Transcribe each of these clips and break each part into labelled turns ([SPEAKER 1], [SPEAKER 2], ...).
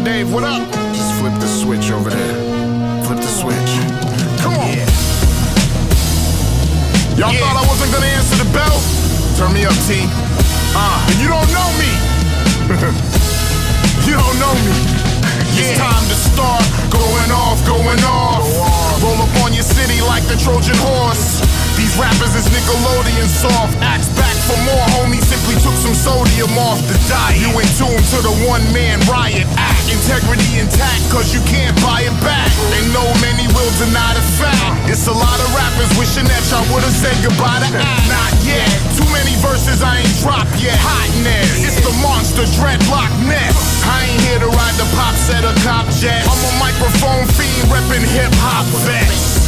[SPEAKER 1] Dave, what up? Just flip the switch over there. Flip the switch. Come on. Y'all thought I wasn't gonna answer the bell? Turn me up, T. And you don't know me. You don't know me. It's time to start. Going off, going off. Roll up on your city like the Trojan horse. These rappers is Nickelodeon soft. Acts back for more, homie. Simply took some sodium off the diet. You in tune to the one-man riot act. Integrity intact, cause you can't buy it back. They know many will deny the fact. It's a lot of rappers wishing that y'all would've said goodbye to act. Not yet. Too many verses I ain't dropped yet. Hotness. It's the monster dreadlock nest. I ain't here to ride the pop set or cop jet. I'm a microphone fiend reppin' hip-hop vets.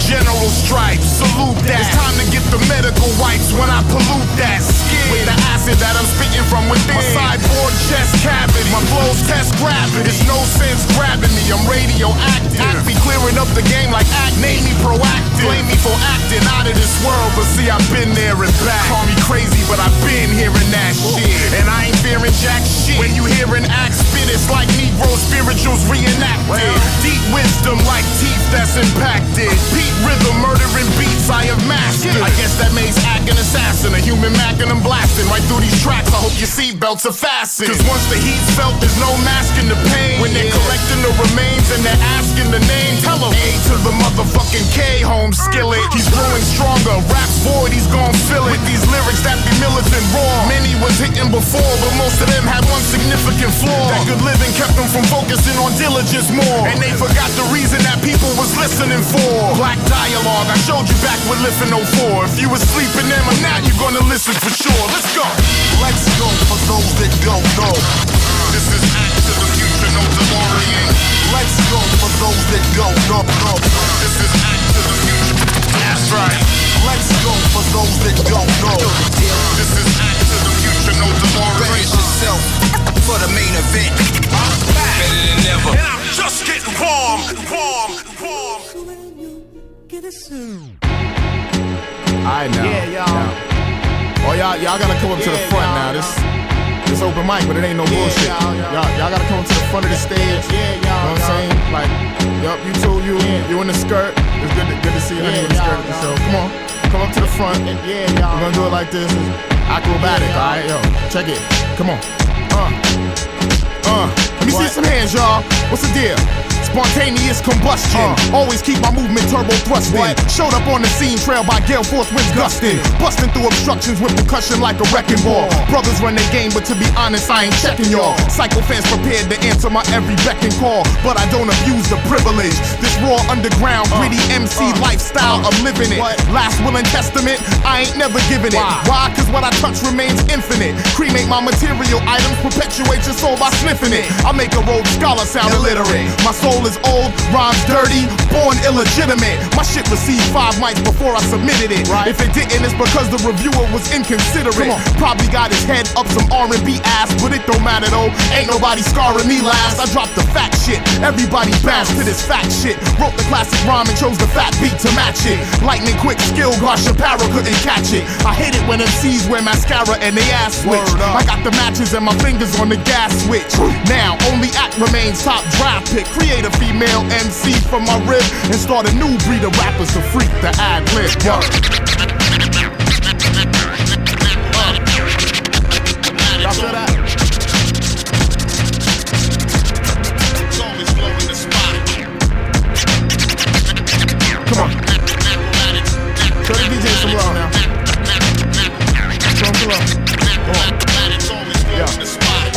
[SPEAKER 1] General stripes, salute that. It's time to get the medical wipes when I pollute that skin with the acid that I'm spitting from within. My sideboard chest cavity, my flows test gravity. There's no sense grabbing me, I'm radioactive. Act be clearing up the game like act, name me proactive. Blame me for acting out of this world, but see I've been there and back. Call me crazy, but I've been hearing that shit. And I ain't fearing jack shit. When you hearing act spit, it's like Negro spirituals reenacted. Deep wisdom like teeth that's impacted. Beat rhythm, murdering beats I have mastered. I guess that makes act an assassin, a human Mac and I'm blasting right through these tracks. I hope your seatbelts are fastened. Cause once the heat's felt, there's no masking the pain. When they're collecting the remains and they're asking the name, tell them A to the motherfucking K, home skillet. He's growing stronger, rap's void, he's gon' fill it. With these lyrics that be militant raw. Many was hitting before, but most of them had one significant flaw. That good living kept them from focusing on diligence more. And they forgot the reason that people was listening for. Black dialogue, I showed you back with Livin 04. If you was sleeping in, now you're gonna listen for sure. Let's go.
[SPEAKER 2] Let's go for those that don't know.
[SPEAKER 1] This is Act to the Future, no DeLorean.
[SPEAKER 2] Let's go for those that don't know.
[SPEAKER 1] This is Act to the Future. That's right.
[SPEAKER 2] Let's go for those that don't know.
[SPEAKER 1] This is Act to the Future, no DeLorean.
[SPEAKER 2] Brace yourself for the main event. I'm back.
[SPEAKER 1] Better than ever.
[SPEAKER 2] And I'm just getting warm.
[SPEAKER 1] Alright now.
[SPEAKER 3] Yeah, y'all.
[SPEAKER 1] Oh, y'all gotta come up to the front now. This open mic, but it ain't no bullshit. Y'all gotta come up to the front of the stage. You know what I'm saying? Like, yup, you two, you in the skirt. It's good to see you in the skirt at the show. Come on, come up to the front. We're gonna do it like this. Akrobatik, alright, yo, check it. Come on. Let me see some hands, y'all. What's the deal? Spontaneous combustion. Always keep my movement turbo thrusting. Showed up on the scene, trailed by gale force winds gusting. Busting through obstructions with percussion like a wrecking ball. Brothers run the game, but to be honest, I ain't checking y'all. Psycho fans prepared to answer my every beck and call, but I don't abuse the privilege. This raw underground, gritty MC lifestyle, I'm living it. Last will and testament, I ain't never giving it. Why? Cause what I touch remains infinite. Cremate my material items, perpetuate your soul by sniffing it. I make a Rhodes Scholar sound illiterate. My soul is old, rhymes dirty, born illegitimate. My shit received 5 mics before I submitted it. If it didn't, it's because the reviewer was inconsiderate. Probably got his head up some R&B ass, but it don't matter though. Ain't nobody scarring me last. I dropped the fact shit. Everybody bounce to this fact shit. Wrote the classic rhyme and chose the fat beat to match it. Lightning quick skill, gosh, Chaparro couldn't catch it. I hate it when MCs wear mascara and they ass switch. I got the matches and my fingers on the gas switch. Now only act remains top draft pick. Create a female MC from my rib and start a new breed of rappers to freak the ad-lib. Y'all feel that? It's always blowing the spot. Come on. Show the DJ some love now. Show him some love. Come on.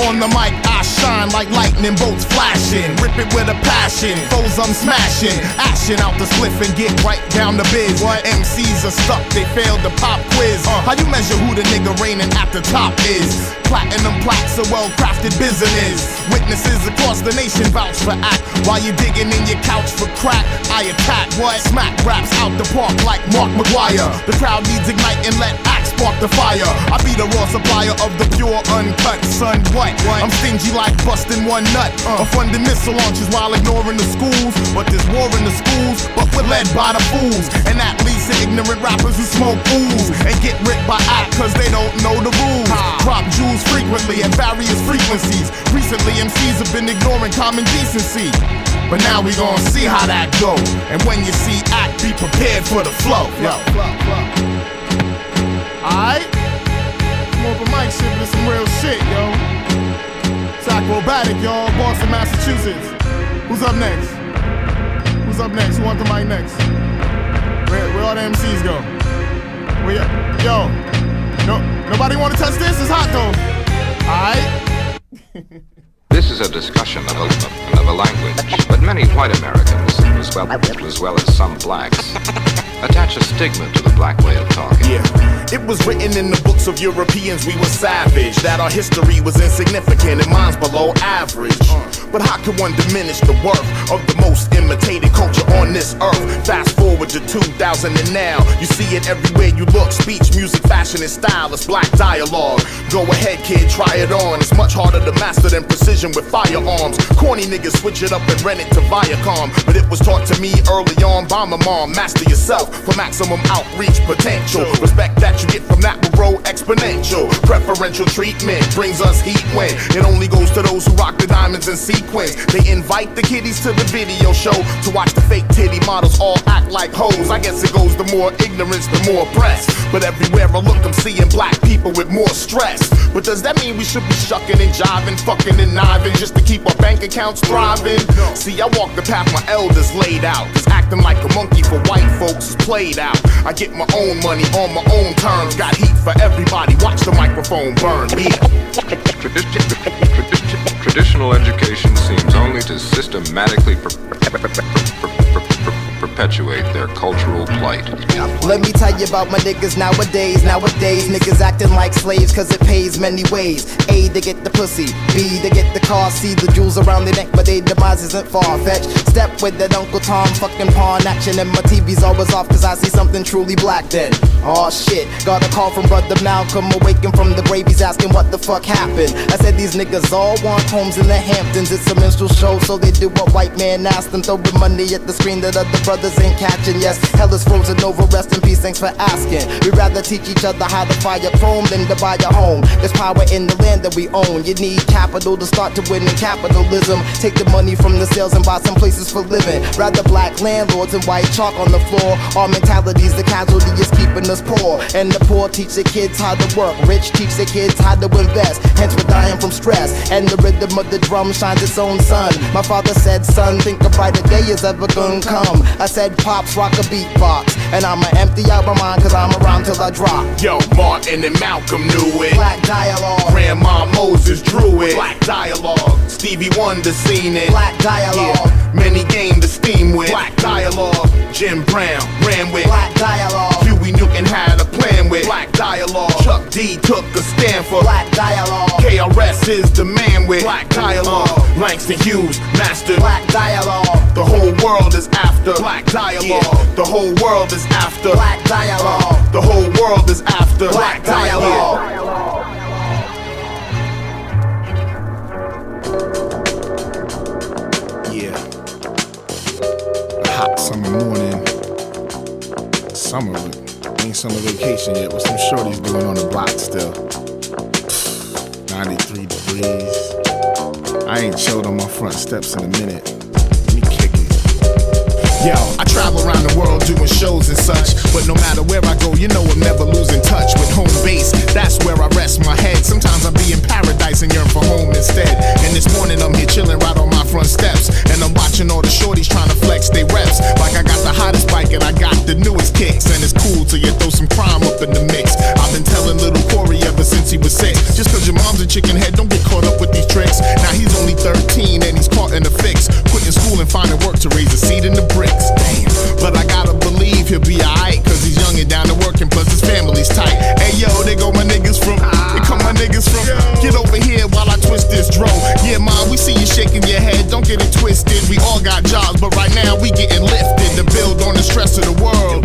[SPEAKER 1] On the mic, I shine like lightning bolts flashing. Rip it with a passion, foes I'm smashing. Action out the spliff and get right down the biz. MCs are stuck, they failed the pop quiz. How you measure who the nigga reigning at the top is? Platinum plaques, a well-crafted business. Witnesses across the nation vouch for act. While you digging in your couch for crack, I attack. Smack raps out the park like Mark McGuire. The crowd needs ignite and let act spark the fire. I be the raw supplier of the pure uncut, son. What? I'm stingy like busting one nut. Funding missile launches while ignoring the schools. But there's war in the schools, but we're led by the fools. And that leads to ignorant rappers who smoke fools and get ripped by act cause they don't know the rules. Drop jewels frequently differently at various frequencies. Recently, MCs have been ignoring common decency. But now we gon' see how that go. And when you see act, be prepared for the flow. Yo. Alright? Come on, mic shit, but it's some real shit, yo. It's Akrobatik, y'all. Boston, Massachusetts. Who's up next? Who's up next? Who wants the mic next? Where all the MCs go? Yo, nobody want to touch this? It's hot though. Alright?
[SPEAKER 3] This is a discussion of a language, but many white Americans, as well as some blacks, attach a stigma to the black way of talking.
[SPEAKER 1] Yeah, it was written in the books of Europeans we were savage, that our history was insignificant and mine's below average. But how can one diminish the worth of the most imitated culture on this earth? Fast forward to 2000 and now, you see it everywhere you look. Speech, music, fashion, and style, it's black dialogue. Go ahead kid, try it on. It's much harder to master than precision with firearms. Corny niggas switch it up and rent it to Viacom. But it was taught to me early on by my mom. Master yourself for maximum outreach potential. Respect that you get from that will grow exponential. Preferential treatment brings us heat when it only goes to those who rock the diamonds in sequence. They invite the kiddies to the video show to watch the fake titty models all act like hoes. I guess it goes the more ignorance, the more press. But everywhere I look, I'm seeing black people with more stress. But does that mean we should be shucking and jiving, fucking and kniving just to keep our bank accounts thriving? See, I walk the path my elders laid out, cause acting like a monkey for white folks is played out. I get my own money on my own terms. Got heat for everybody, watch the microphone burn.
[SPEAKER 3] Traditional education seems only to systematically perpetuate their cultural plight.
[SPEAKER 4] Let me tell you about my niggas nowadays. Nowadays, niggas acting like slaves cause it pays many ways. A, to get the pussy. B, to get the car. C, the jewels around their neck, but their demise isn't far-fetched. Step with that Uncle Tom fucking pawn action, and my TV's always off cause I see something truly black then. Aw shit, got a call from brother Malcolm, awakened from the grave, he's asking what the fuck happened. I said these niggas all want homes in the Hamptons. It's a minstrel show, so they do what white man asked them. Throwing money at the screen that other brothers ain't catching. Yes, hell is frozen over, rest in peace, thanks for asking. We'd rather teach each other how to fire chrome than to buy a home. There's power in the land that we own. You need capital to start to win in capitalism. Take the money from the sales and buy some places for living. Rather black landlords and white chalk on the floor. Our mentality's the casualty is keeping us poor. And the poor teach their kids how to work. Rich teach their kids how to invest. Hence we're dying from stress. And the rhythm of the drum shines its own sun. My father said, son, think a brighter day is ever gonna come. I said, pops, rock a beatbox. And I'ma empty out my mind cause I'm around till I drop.
[SPEAKER 1] Yo, Martin and Malcolm knew it.
[SPEAKER 4] Black dialogue.
[SPEAKER 1] Grandma Moses drew it. Black dialogue. Stevie Wonder seen it.
[SPEAKER 4] Black dialogue.
[SPEAKER 1] Yeah. Many gained the steam with. Black dialogue. Jim Brown ran with.
[SPEAKER 4] Black dialogue.
[SPEAKER 1] Huey Newton had a plan with. Black dialogue. Chuck D took a stand for.
[SPEAKER 4] Black dialogue.
[SPEAKER 1] KRS is the man with. Black dialogue. Langston Hughes mastered.
[SPEAKER 4] Black dialogue.
[SPEAKER 1] The whole world is after. Black dialogue. Yeah. The whole world is after.
[SPEAKER 4] Black dialogue.
[SPEAKER 1] The whole world is after.
[SPEAKER 4] Black dialogue.
[SPEAKER 1] Yeah. A hot summer morning. Summer, ain't summer vacation yet, but some shorties doing on the block still. 93 degrees. I ain't chilled on my front steps in a minute. Let me kick it. Yo, I travel around the world doing shows and such, but no matter where I go, you know I'm never losing touch with home base. That's where I rest my head. Sometimes I be in paradise and yearn for home instead. And this morning I'm here chilling right on my front steps, and I'm watching all the shorties trying to flex they reps. Like I got the hottest bike and I got the newest kicks, and it's cool till you throw some crime up in the mix. I've been telling little Corey ever since he was 6. Just cause your mom's a chicken head, don't get caught up with these tricks. Now he's only 13 and he's caught in a fix, quitting school and finding work to raise a seed in the bricks. Damn, but I gotta believe he'll be alright, cause he's young and down to work and plus his family's tight. Hey yo, they go my niggas from, they come my niggas from. Get over here while I twist this dro. Yeah mom, we see you shaking your head, don't get it twisted. We all got jobs, but right now we getting lifted to build on the stress of the world.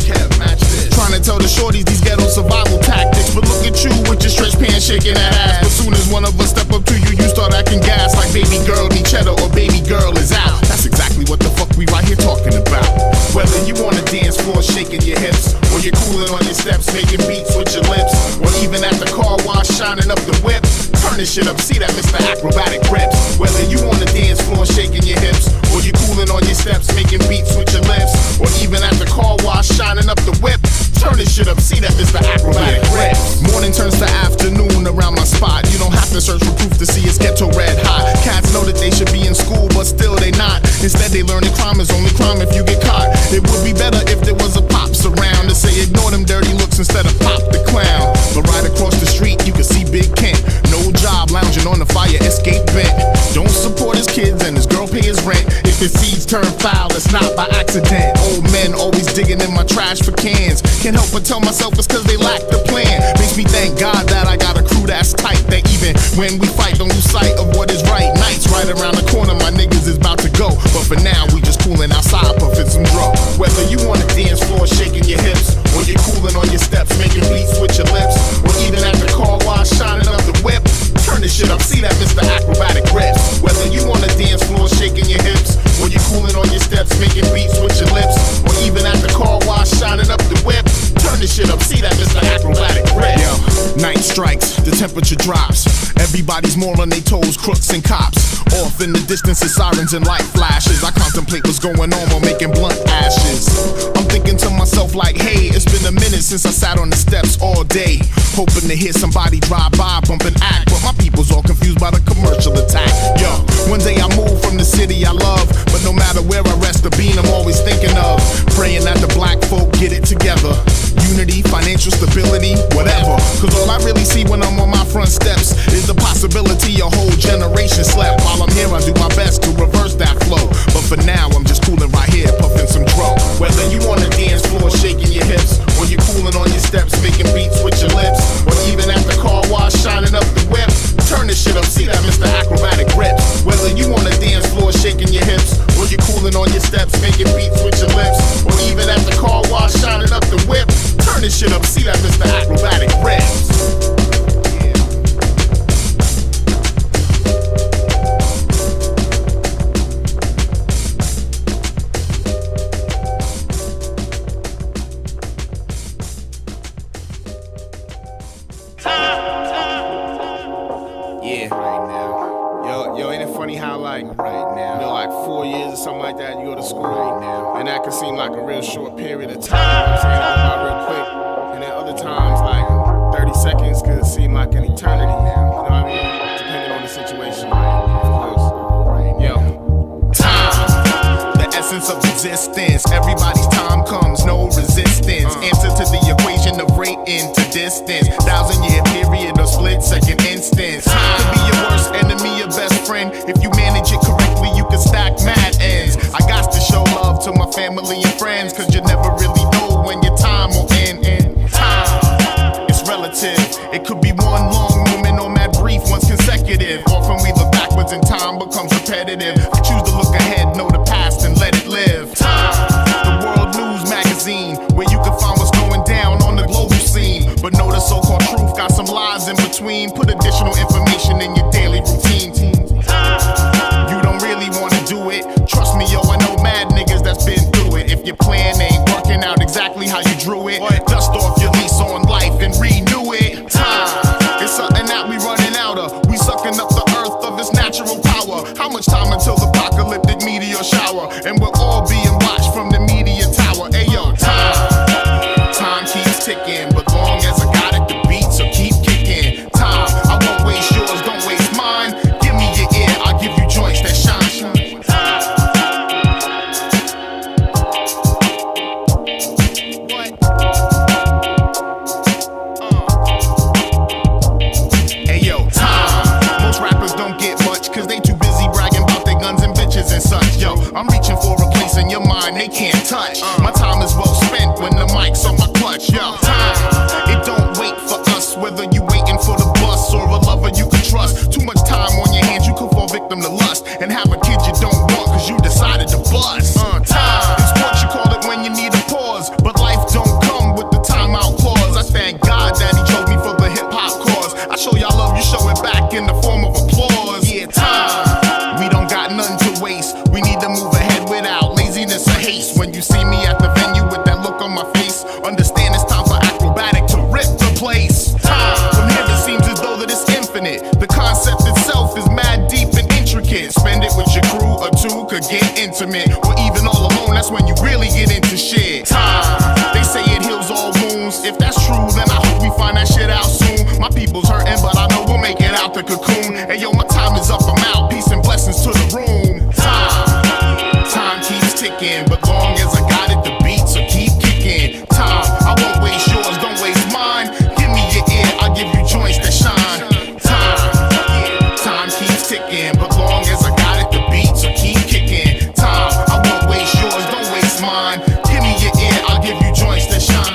[SPEAKER 1] Trying to tell the shorties these ghetto survival tactics, but look at you with your stretch pants shaking that ass. But soon as one of us step up to you, you start acting gas like baby girl need cheddar or baby girl is out. That's exactly what the fuck we right here talking about. Whether you on the dance floor shaking your hips, or you're cooling on your steps making beats with your lips, or even at the car wash shining up the whip. turn this shit up, see that Mr. Akrobatik reps. Whether you on the dance floor shaking your hips, or you cooling on your steps, making beats with your lips, or even at the car wash shining up the whip, turn this shit up, see that Mr. Akrobatik reps. Morning turns to afternoon around my spot. You don't have to search for proof to see it's ghetto red hot. Cats know that they should be in school, but still they not. Instead they learning crime is only crime if you get caught. It would be better if there was a pops around to say ignore them dirty looks instead of pop the clown. But right across the street you can see Big Kent, no job, lounging on the fire escape vent. Don't support his kids and his girl pay his rent. If his seeds turn foul, it's not by accident. Old men always digging in my trash for cans. Can't help but tell myself it's cause they lack the plan. Makes me thank God that I got a crew that's tight, that even when we fight don't lose sight of what is right. Nights right around the corner, my niggas is about to go, but for now we just cooling outside, puffing some dro. Whether you on the dance floor shaking your hips, or you're cooling on your steps, making beats with your lips, or even at the car wash shining up the whip, turn this shit up, see that Mr. Akrobatik reps. Whether you on the dance floor shaking your hips, or you're cooling on your steps, making beats with your lips, or even at the car wash shining up the whip, turn this shit up, see that Mr. Akrobatik reps. Yo, night strikes, the temperature drops, everybody's more on their toes, crooks and cops. Off in the distance is sirens and light flashes. I contemplate what's going on while making blunt ashes. I'm thinking to myself like, hey, it's been a minute since I sat on the steps all day, hoping to hear somebody drive by, bump and act, but my people's all confused by the commercial attack. Yo, one day I move from the city I love, but no matter where I rest the bean, I'm always thinking of praying that the black folk get it together. Unity, financial stability, whatever. Cause all I really see when I'm on my front steps is the possibility a whole generation slept. While I'm here, I do my best to reverse that flow. But for now, I'm just cooling right here, puffing some dro. Whether you on the dance floor shaking your hips, or you cooling on your steps, making beats with your lips, or even at the car wash shining up the whip, turn this shit up, see that Mr. Akrobatik reps. Whether you on the dance floor shaking your hips, or you cooling on your steps, making beats with your lips, or even at the car wash shining up the whip, turn this shit up, see that Mr. Akrobatik reps. Yeah, right now. Yo, ain't it funny how like right now, you know, like 4 years or something like that, you go to school right now, and that can seem like a real short period of time. You know what I'm saying, about real quick, and then other times like 30 seconds could seem like an eternity now. You know what I mean? Depending on the situation. Yo, time, the essence of existence. Everybody's time comes, no resistance. Answer to the equation of rate into distance. 1,000-year period or split-second instance. Time could be your worst enemy, your best friend. If you manage it correctly, you can stack mad ends. I got to show love to my family and friends, cause you never really know when your time will end. Time, it's relative. It could be one long moment or mad brief, once consecutive. Often we look backwards and time becomes repetitive. I choose to look ahead, know the past and let it live. Time, the World News magazine, where you can find what's going down on the global scene. But know the so-called truth got some lies in between. Put additional information in your daily routine. You don't really wanna do it. Trust me, yo, I know mad niggas that's been through it. If your plan ain't working out exactly how you drew it, dust off your lease on life and renew it. Time, it's something that we running out of. We sucking up the earth of its natural power. How much time until the apocalyptic meteor shower? And we're all being watched from the media tower. Ayo, time keeps ticking, but long as I got it, the beats will keep kicking. Time, I won't waste yours, don't waste mine. Give me your ear, I'll give you joints that shine. Ayo, time, most rappers don't get much, cause they too busy bragging about their guns and bitches and such. Yo, I'm reaching for a place in your mind they can't touch. My time is well spent when the mic's on my clutch. Yo, time, it don't wait for us, whether you waiting for the bus or a lover you can trust. Too much time on your hands, you could fall victim to lust and have a kid you don't want cause you decided to bust. Time, it's what you call it when you need a pause, but life don't come with the timeout clause. I thank God that he chose me for the hip-hop cause. I show y'all love, you show it back in the form of applause. Yeah, time, we don't got nothing to waste. We need to move ahead without laziness or haste. When you see me at the venue with that look on my face, understand it's time for Akrobatik to rip the place. Time, from here it seems as though that it's infinite. The concept itself is mad deep and intricate. Spend it with your crew or two, could get intimate. Or even all alone, that's when you really get into shit. Time, they say it heals all wounds. If that's true, then I hope we find that shit out soon. My people's hurting, but I know we'll make it out the cocoon. Hey yo, my time is up, I'm out. Peace and blessings to the room. Time keeps ticking, but long as I got it, the beats will keep kicking. Time, I won't waste yours, don't waste mine. Give me your ear, I'll give you joints that shine. Time keeps ticking, but long as I got it, the beats will keep kicking. Time, I won't waste yours, don't waste mine. Give me your ear, I'll give you joints that shine.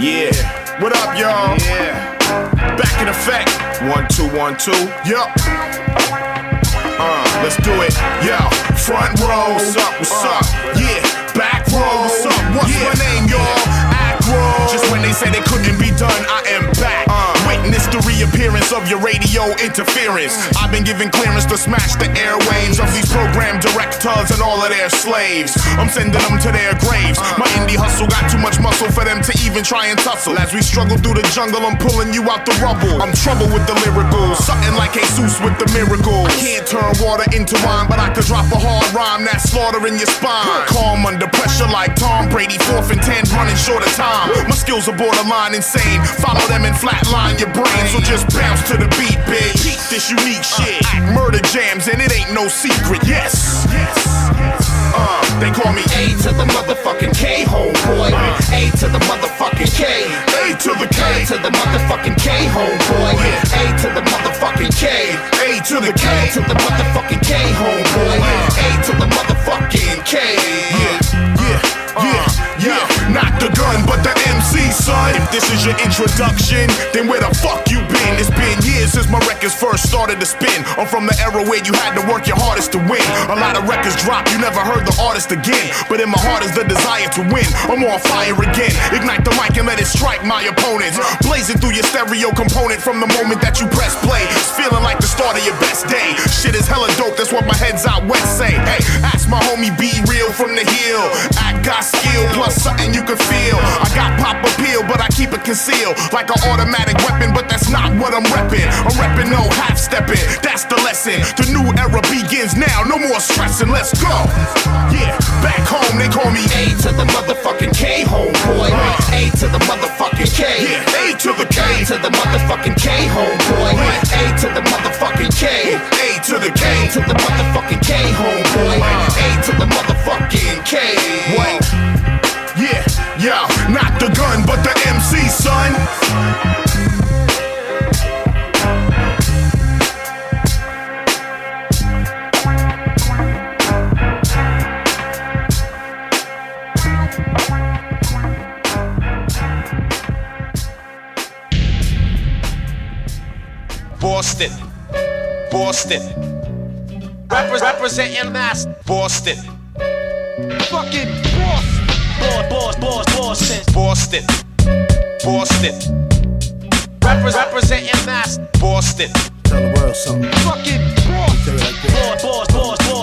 [SPEAKER 1] Yeah, what up, y'all? Yeah, back in effect. 1 2 1 2. Yup. Let's do it. Yo, front row. What's up? What's up? Yeah, back row. What's up? What's my name, y'all? Akro. Just when they say they couldn't be done, I am back. Witness the reappearance of your radio interference. I've been given clearance to smash the airwaves of these program directors and all of their slaves. I'm sending them to their graves. My indie hustle got too much muscle for them to even try and tussle. As we struggle through the jungle, I'm pulling you out the rubble. I'm trouble with the lyrical, something like Jesus with the miracle. I can't turn water into wine, but I could drop a hard rhyme that's slaughtering your spine. Calm under pressure like Tom Brady, 4th and 10, running short of time. My skills are borderline insane. Follow them and flatline your brain, so just bounce to the beat, bitch. Beat this unique shit. Murder jams and it ain't no secret. Yes. They call me A to the motherfucking K, homeboy. A to the motherfucking K. A to the K. A to the motherfucking K, homeboy. A to the motherfucking K. A to the K. A to the motherfucking K, homeboy. A to the motherfucking K. Yeah, not the gun, but the MC, son. If this is your introduction, then where the fuck you been? It's been years since my records first started to spin. I'm from the era where you had to work your hardest to win. A lot of records drop, you never heard the artist again. But in my heart is the desire to win. I'm on fire again. Ignite the mic and let it strike my opponents. Blazing through your stereo component from the moment that you press play. It's feeling like the start of your best day. Shit is hella dope, that's what my heads out west say. Hey, ask my homie Be Real from the hill. I got skill plus something you can feel. I got pop appeal, but I keep it concealed like an automatic weapon, but that's not what I'm reppin'. I'm reppin' no half-stepping, that's the lesson. The new era begins now, no more stressing, let's go. Yeah, back home they call me A to the motherfucking K, homeboy. A to the motherfucking K. Yeah, A to the K. A to the motherfucking K, homeboy. A to the motherfucking K. A to the K. A to the motherfucking K, homeboy. A to the motherfucking K. What? Yeah, yo, not the gun, but the MC, son. Boston. Representing mass. Boston. Fucking Boston. Representing mass. Boston.
[SPEAKER 5] Tell the world something.
[SPEAKER 1] Fucking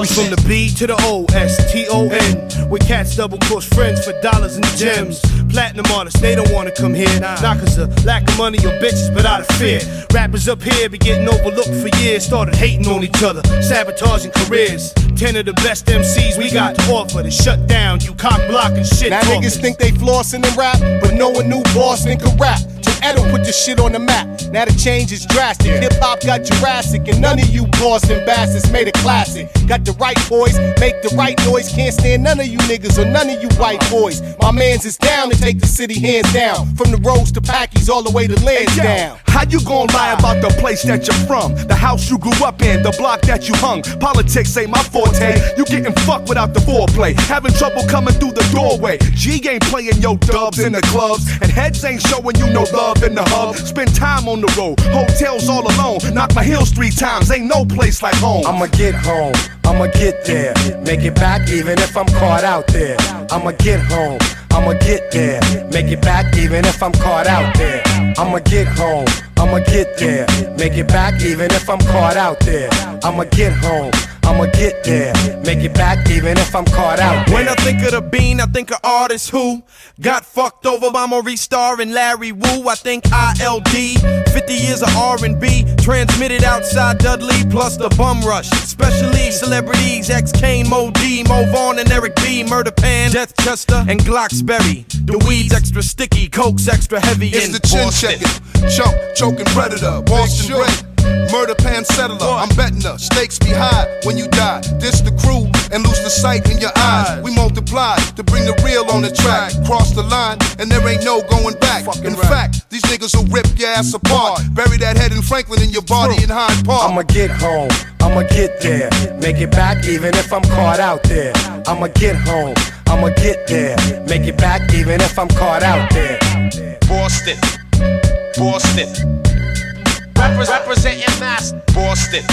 [SPEAKER 5] We from the B to the O-S-T-O-N. With cats double cross friends for dollars and gems. Platinum artists, they don't wanna come here. Not cause of lack of money or bitches, but out of fear. Rappers up here be getting overlooked for years. Started hating on each other, sabotaging careers. 10 of the best MCs we got to offer to shut down you cock block and shit.
[SPEAKER 6] Now niggas think they flossing and rap, but no one knew Boston could rap. To
[SPEAKER 5] Edo put the shit on the map. Now the change is drastic. Hip-hop got Jurassic, and none of you Boston bastards made a classic. Got the right boys, make the right noise. Can't stand none of you niggas or none of you white boys. My mans is down to take the city hands down. From the roads to Packies all the way to Lansdowne.
[SPEAKER 6] How you gon' lie about the place that you're from? The house you grew up in, the block that you hung. Politics ain't my forte. You getting fucked without the foreplay. Having trouble coming through the doorway. G ain't playing your dubs in the clubs. And heads ain't showing you no love in the hub. Spend time on the road, hotels all alone. Knock my heels 3 times, ain't no place like home.
[SPEAKER 7] I'ma get home, I'ma get there. Make it back even if I'm caught out there. I'ma get home, I'ma get there. Make it back even if I'm caught out there. I'ma get home, I'ma get there. Make it back even if I'm caught out there. I'ma get home, I'ma get there. Make it back even if I'm caught out there.
[SPEAKER 6] When I think of the Bean, I think of artists who got fucked over by Maurice Starr and Larry Wu. I think ILD, 50 years of R&B transmitted outside Dudley, plus the bum rush. Especially celebrities, X-Kane, Mo D, Mo Vaughn and Eric B, Murder Pan, Dorchester and Glocksberry. The weed's extra sticky, coke's extra heavy.
[SPEAKER 1] It's
[SPEAKER 6] in
[SPEAKER 1] the chin
[SPEAKER 6] Boston.
[SPEAKER 1] checking, chump, choking predator, Boston break. Murder pan settler, I'm betting her. Stakes be high when you die. Diss the crew and lose the sight in your eyes. We multiply to bring the real on the track. Cross the line and there ain't no going back. In fact, these niggas will rip your ass apart. Bury that head in Franklin in your body in Hyde Park.
[SPEAKER 7] I'ma get home, I'ma get there. Make it back even if I'm caught out there. I'ma get home, I'ma get there. Make it back even if I'm caught out there.
[SPEAKER 2] Boston, Boston. Representing mass. Boston.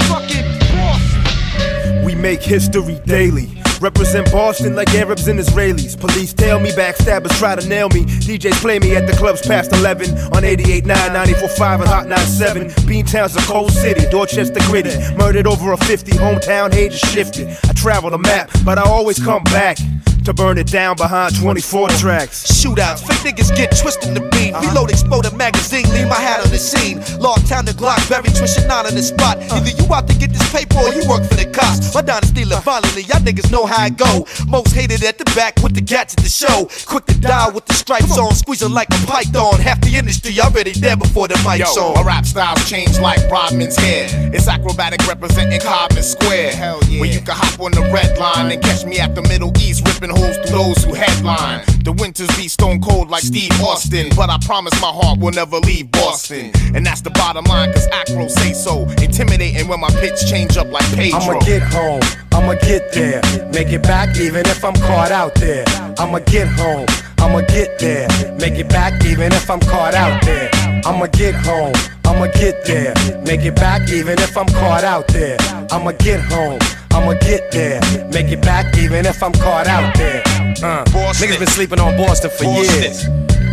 [SPEAKER 2] Fucking Boston.
[SPEAKER 5] We make history daily. Represent Boston like Arabs and Israelis. Police tell me, backstabbers try to nail me. DJs play me at the clubs past 11 on 88.9, 94.5 and Hot 97. Beantown's a cold city, Dorchester gritty. Murdered over a 50, hometown hate is shifted. I travel the map, but I always come back to burn it down behind 24 tracks.
[SPEAKER 8] Shootouts, fake niggas get twisted the beat. Reload, explode a magazine, leave my hat on the scene. Log town to Glock, very twist your 9 on the spot. Either you out to get this paper or you work for the cops. My dynasty live violently, y'all niggas know how it go. Most hated at the back with the gats at the show. Quick to die with the stripes on, squeezing like a python. Half the industry already there before the mic's on.
[SPEAKER 1] My rap styles change like Bridgeman's hair. It's acrobatic representing Cobman Square. Hell yeah. Where you can hop on the red line and catch me at the Middle East ripping holes through those who headline. The winters be stone cold like Steve Austin, but I promise my heart will never leave Boston. And that's the bottom line, cause Acro say so. Intimidating when my pitch change up like Pedro.
[SPEAKER 7] I'ma get home, I'ma get there. Make it back even if I'm caught out there. I'ma get home, I'ma get there. Make it back even if I'm caught out there. I'ma get home, I'ma get there. Make it back even if I'm caught out there. I'ma get home, I'ma get there. Make it back even if I'm caught out there. Niggas been sleeping on Boston for years.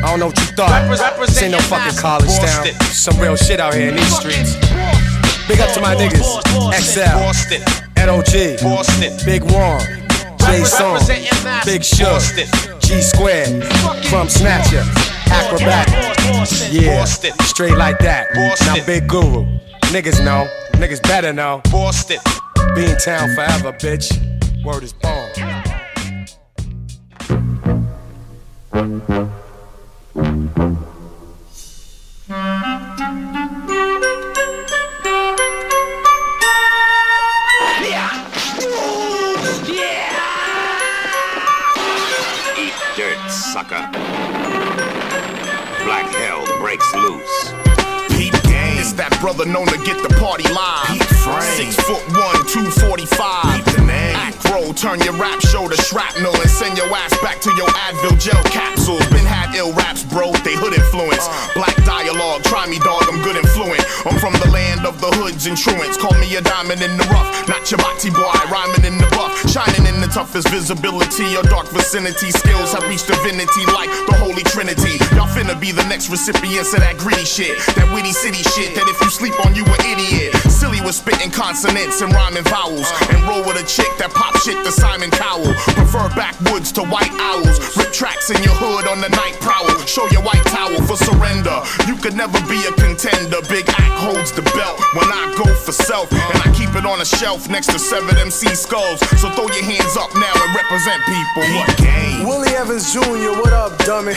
[SPEAKER 7] I don't know what you thought. This ain't no fucking college town. Some real shit out here in these streets. Big up to my niggas. XL, NOG, Big Warm, J Song, Big Shug, G Squared, Crumb Snatcher, Akrobatik. Yeah, straight like that. Now Big Guru. Niggas know, niggas better know.
[SPEAKER 2] Boston.
[SPEAKER 7] Beantown forever, bitch. Word is born.
[SPEAKER 3] Eat dirt, sucker. Black hell breaks loose.
[SPEAKER 1] Peep game. It's that brother known to get the party live. Peep frame. 6'1", 245. Peep the name. Acro, turn your rap show to shrapnel and send your ass back to your Advil gel capsules. Been had ill raps, bro, they hood influence. Black dialogue, try me dog, I'm good and fluent. I'm from the land of the hoods and truants. Call me a diamond in the rough, not your bati boy, rhyming in the buff. Shining in the toughest visibility, your dark vicinity. Skills have reached divinity like the Holy Trinity. Y'all finna be the next recipients of that gritty shit, that witty city shit, that if you sleep on you an idiot. Silly with spitting consonants and rhyming vowels, and roll with a chick that pop shit to Simon Cowell. Prefer backwoods to white owls. Rip tracks in your hood on the night prowl. Show your white towel for surrender. You could never be a contender. Big Act holds the belt when I go for self, and I keep it on a shelf next to 7 MC skulls. So throw your hands up up now and represent people. What game?
[SPEAKER 5] Willie Evans Jr., what up, dummy?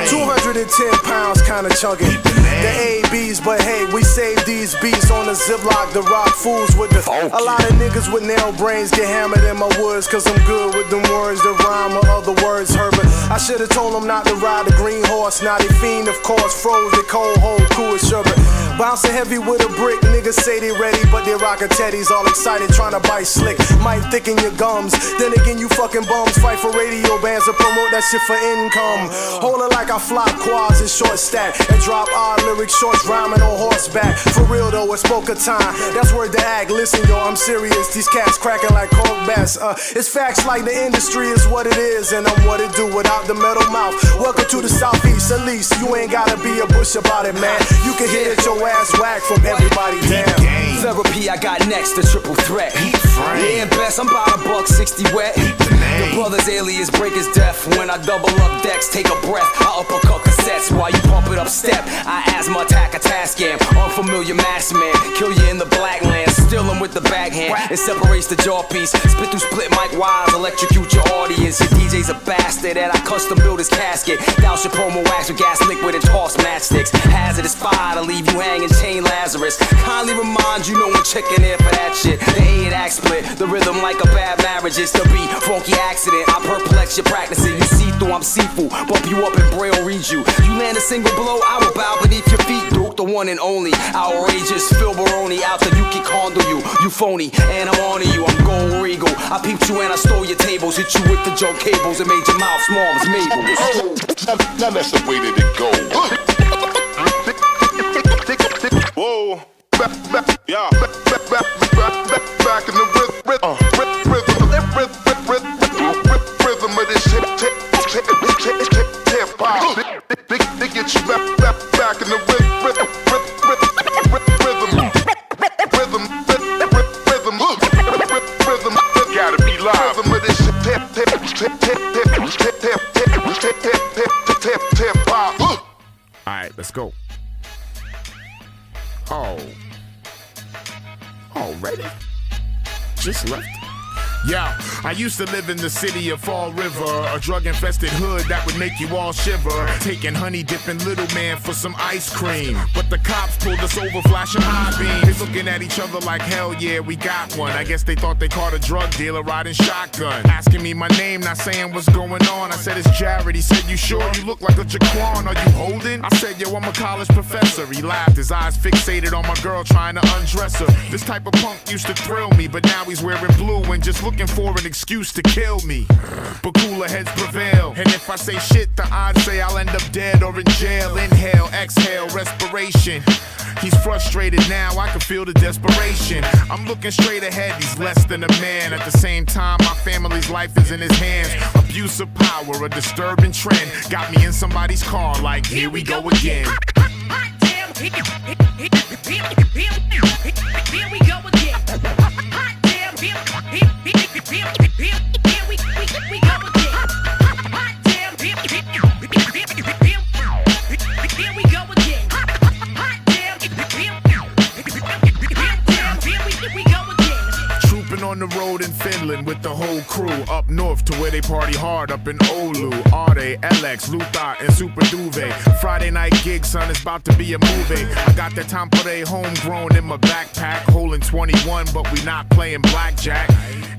[SPEAKER 5] 210 pounds, kinda chunky. The ABs, but hey, we save these beats on the Ziploc, the rock fools with the. A lot of niggas with nail brains get hammered in my woods, cause I'm good with them words that rhyme or other words, Herbert. I should've told them not to ride the green horse. Now they fiend, of course, froze the cold whole crew is sherbet. Bouncing heavy with a brick, niggas say they ready, but they rockin' teddies, all excited, trying to bite slick. Might thicken your gums, then again you fucking bums fight for radio bands and promote that shit for income. Hold it like I flop quads and short stack, and drop odd lyric shorts rhyming on horseback. For real though, it spoke a time, that's word to act. Listen yo, I'm serious, these cats cracking like cork bass. It's facts like the industry is what it is, and I'm what it do without the metal mouth. Welcome to the southeast, at least you ain't gotta be a bush about it, man. You can hit your ass whack from everybody down.
[SPEAKER 2] Therapy, I got next, the triple threat. Yeah, and best, I'm about $1.60 wet. The brothers alias break his death. When I double up decks, take a breath. I uppercut cassettes while you pump it up step. I asthma attack a task scam. Unfamiliar mass man, kill you in the black land. Steal him with the backhand, it separates the jaw piece. Spit through split mic wires, electrocute your audience. Your DJ's a bastard and I custom build his casket. Douse your promo wax with gas liquid and toss matchsticks. Hazardous fire to leave you hanging chain Lazarus. Kindly remind you no one checking in for that shit. The 8-act split, the rhythm like a bad marriage is the beat. Funky accident, I perplex your practicing. You see through, I'm see-through. Bump you up and braille read you. You land a single blow, I will bow beneath your feet. Duke, the one and only. Outrageous, Phil Baroni out the Yuki Kondo you. You phony, and I'm on to you. I'm gold regal. I peeped you and I stole your tables. Hit you with the joke cables and made your mouth small as Mabel's.
[SPEAKER 1] Now that's the way that it goes. Whoa, back in the rhythm of this shit. They get you back in the rhythm. Gotta be live. Rhythm of this shit. All right, let's go. Oh. Already? Just left? Yeah, I used to live in the city of Fall River, a drug-infested hood that would make you all shiver. Taking honey dipping little man for some ice cream, but the cops pulled us over flashing high beams. Looking at each other like hell yeah, we got one. I guess they thought they caught a drug dealer riding shotgun. Asking me my name, not saying what's going on. I said it's Jared, he said you sure? You look like a Jaquan, are you holding? I said yo, I'm a college professor. He laughed, his eyes fixated on my girl trying to undress her. This type of punk used to thrill me, but now he's wearing blue and just looking for an excuse to kill me. But cooler heads prevail, and if I say shit, the odds say I'll end up dead or in jail. Inhale, exhale, respiration. He's frustrated now, I can feel the desperation. I'm looking straight ahead, he's less than a man. At the same time, my family's life is in his hands. Abuse of power, a disturbing trend. Got me in somebody's car like, here we go again.
[SPEAKER 9] Damn, here we go again.
[SPEAKER 1] On the road in Finland with the whole crew. Up north to where they party hard up in Oulu. Ade, LX, Luther, and Super Duve. Friday night gig, son, it's about to be a movie. I got that Tampere homegrown in my backpack. Holding 21, but we not playing blackjack.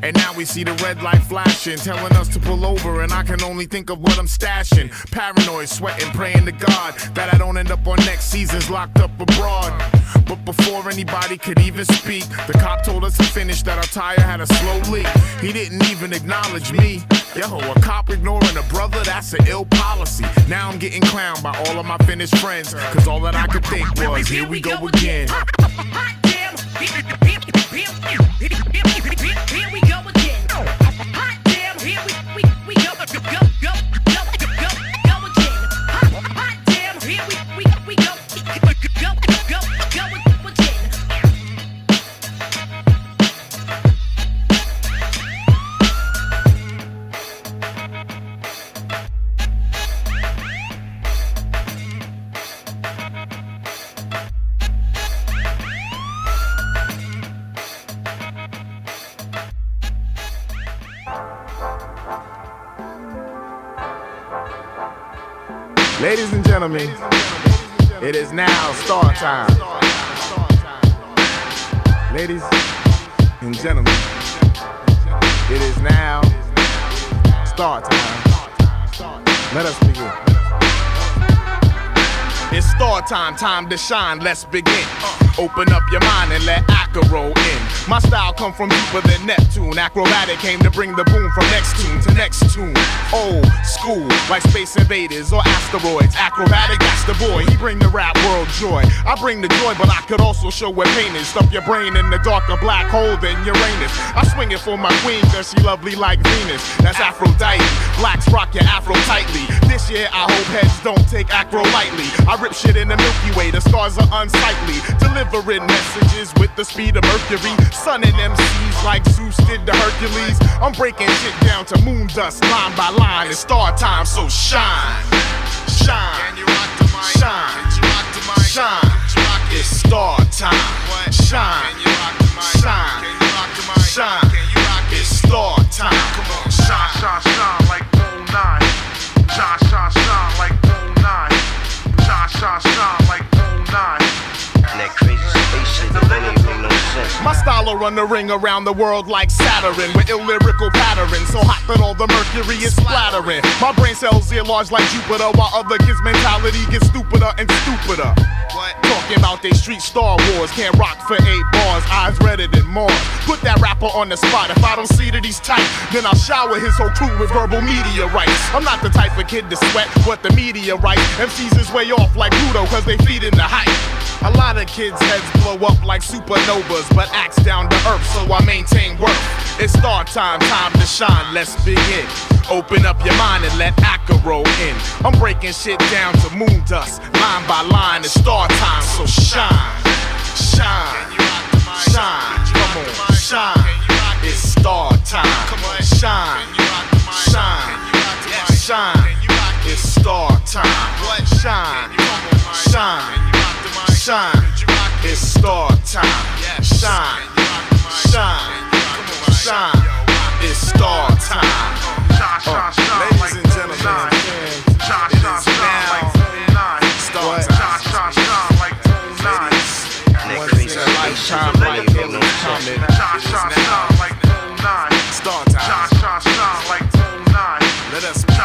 [SPEAKER 1] And now we see the red light flashing, telling us to pull over, and I can only think of what I'm stashing. Paranoid, sweating, praying to God that I don't end up on next season's locked up abroad. But before anybody could even speak, the cop told us to finish that our tire had a slow leak. He didn't even acknowledge me. Yo, a cop ignoring a brother, that's an ill policy. Now I'm getting clowned by all of my Finnish friends, cause all that I could think was, here we go again.
[SPEAKER 9] Damn, here we go again. Damn, here we go again. Damn, here we go.
[SPEAKER 1] Ladies and gentlemen, it is now start time. Ladies and gentlemen, it is now start time. Let us begin. It's start time, time to shine, let's begin. Open up your mind and let Akro in. My style come from deeper than Neptune. Akrobatik came to bring the boom from next tune to next tune. Old school, like Space Invaders or asteroids. Akrobatik, that's the boy, he bring the rap world joy. I bring the joy, but I could also show where pain is. Stuff your brain in the darker black hole than Uranus. I swing it for my queen, cause she lovely like Venus. That's Aphrodite, blacks rock your afro tightly. This year I hope heads don't take Akro lightly. I rip shit in the Milky Way, the stars are unsightly. Delivering messages with the speed of Mercury. Sunning MCs like Zeus did to Hercules. I'm breaking shit down to Moondust, line by line. It's star time, so shine. Shine. Shine. Shine. It's star time. Shine. Shine. Shine. It's star time. Come on, shine.
[SPEAKER 10] Shine, shine like 09. Shine, shine, shine like 09. Shine, shine, shine like 09.
[SPEAKER 11] That crazy space shit, that don't even make no sense.
[SPEAKER 1] My style will run the ring around the world like Saturn with illyrical patterns, so hot that all the mercury is splattering. My brain cells here large like Jupiter, while other kids' mentality gets stupider and stupider. Talking about they street Star Wars, can't rock for 8 bars, eyes redder than Mars. Put that rapper on the spot, if I don't see that he's tight, then I'll shower his whole crew with verbal meteorites. I'm not the type of kid to sweat what the media write. MCs is way off like Pluto, cause they feed in the hype. A lot of kids' heads blow up like supernovas, but acts down to earth, so I maintain worth. It's start time, time to shine, let's begin. Open up your mind and let Akro in. I'm breaking shit down to Moondust, line by line. It's start time, so shine, shine, shine. Come on, shine. It's start time. Come on, shine, shine, shine. It's start time. Shine, shine. Shine, it's start time. Shine, shine, shine, it's start time. Ladies and gentlemen, it is now start time. Once in a lifetime, life is coming. It is now start time. Let us begin.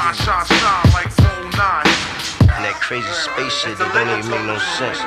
[SPEAKER 11] That crazy space shit, that don't even make no sense.